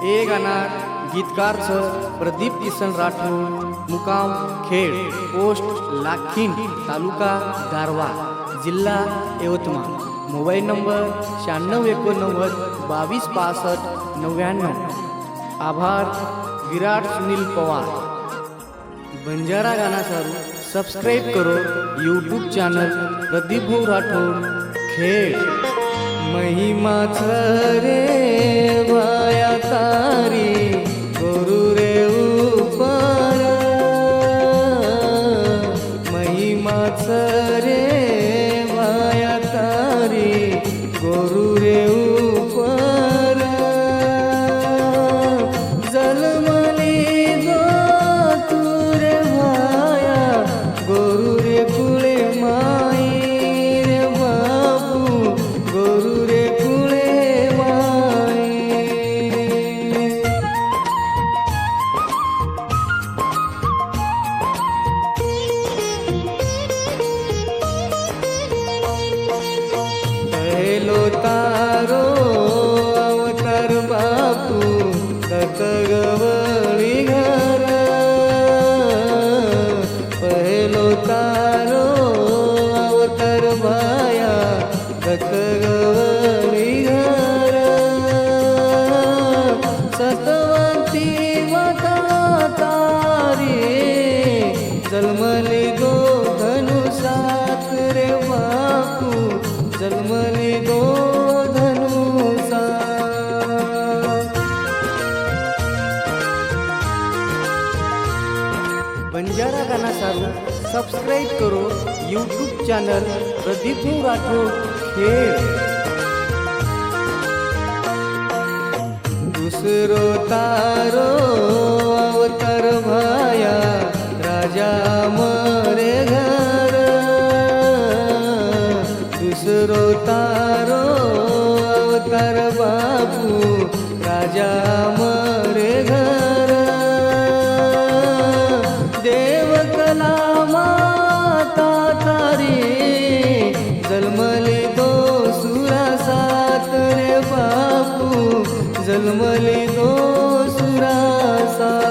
ए गाणार गीतकार प्रदीप किसन राठोड, मुकाम खेड, पोस्ट लाखीन, तालुका गारवा, जिल्हा यवतमाळ, मोबाईल नंबर 9689226599। आभार विराट सुनील पवार। बंजारा गाना सारू सब्सक्राइब करो यूट्यूब चैनल प्रदीप भाऊ राठोड खेड। महिमा रे वाया तारी गुरु रे ऊपर, महिमा रे वाया तारी गुरु रे ऊपर। जलमली गो तू रे भाया गुरु रे कुळे माई रे बाबू गुरु रे कुळे माई। पहलो तारो अवतार बापू दत्त गवळी घर, पहलो तारो अवतार बाया दत्त गवळी घर। सतवंती माता तारी जन्मली दो धनुसात रे बापू, जन्मली दो धनुसात। बंजारा गाना सारू सब्सक्राइब करो यूट्यूब चैनल प्रदीप भाऊ राठोड खेड। दुसरो तारो अवतार भाया राजा मरे घर, दुसरो तारो अवतार बापू राजा मरे घर। देवकला माता तारी जन्मली दो सुरासात रे बापू, जन्मली दो सुरासात।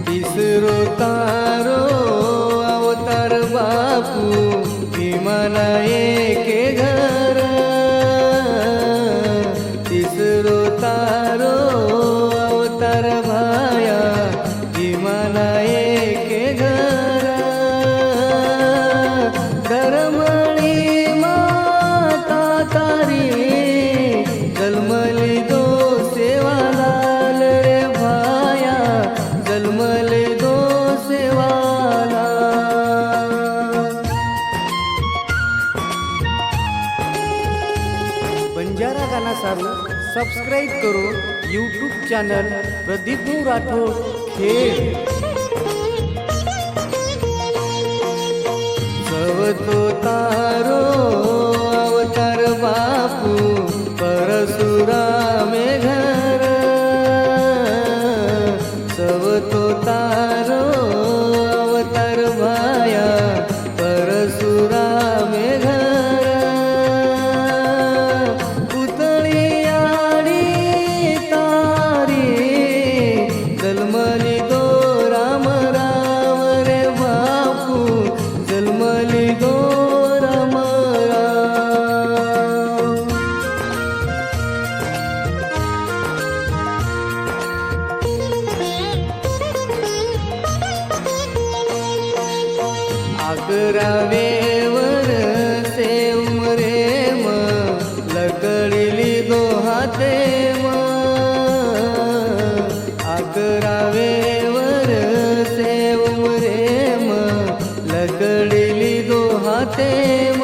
तिसरो तारो अवतार बापू भीमना एके घर, तिसरो तारो अवतार भाया भीमना एके घर। धर्मळी माता तारी जन्मली दो सेवालाल रे भाया, जन्मले दो सेवालाल। बंजारा गाना सारू सब्सक्राइब करो यूट्यूब चैनल प्रदीप भाऊ राठोड खेड। सवतो तारो अवतार बापू परशुरामे घर, सवतो तारो अवतार भाया परशुरामे घर। पुतळी आडी तारी जन्मली दो राम राम रे बापू, जन्मली दो राम राम। आगरावेवर से उमरे म लकड़िली दो हाते म, आगरावेवर से उमरे म लकड़िली दो हाते म।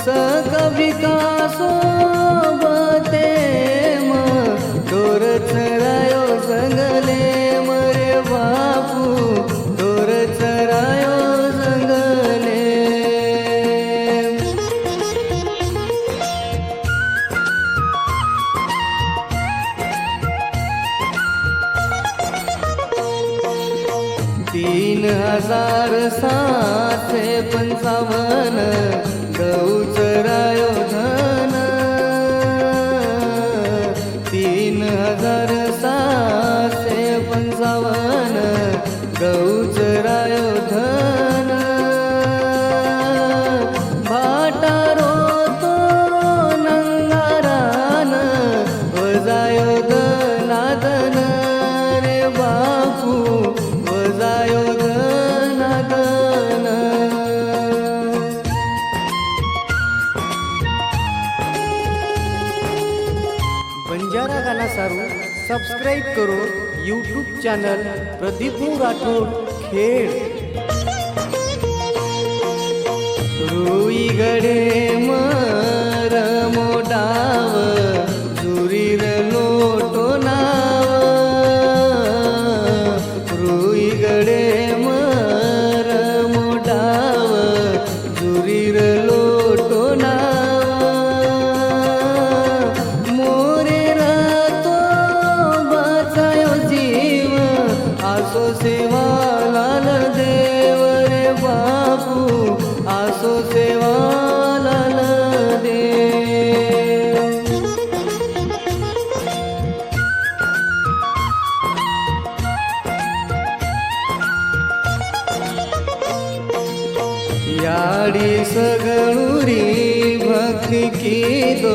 सकविकासो बते म दोर चरायो जंगले मरे बापू, दोर चरायो 3755 गौचरायो धन 3755 गौचरायो धन भाटारो तो नंगारान वजायो धनादन रे बापू वजायो धनादन बंजारा गाना सारू सब्सक्राइब करो यूट्यूब चॅनल प्रदीप राठोड खेड रुई गडे मर मोडाव जुरीर लोटो नाव रुई गडे मर मोडाव जुरीर लोटो नाव मोरे रातो बाचायो जीव आसो सेवा लाल देव रे बापू आसो सेवा लाल देव याडी सगळुरी भक्ती की दो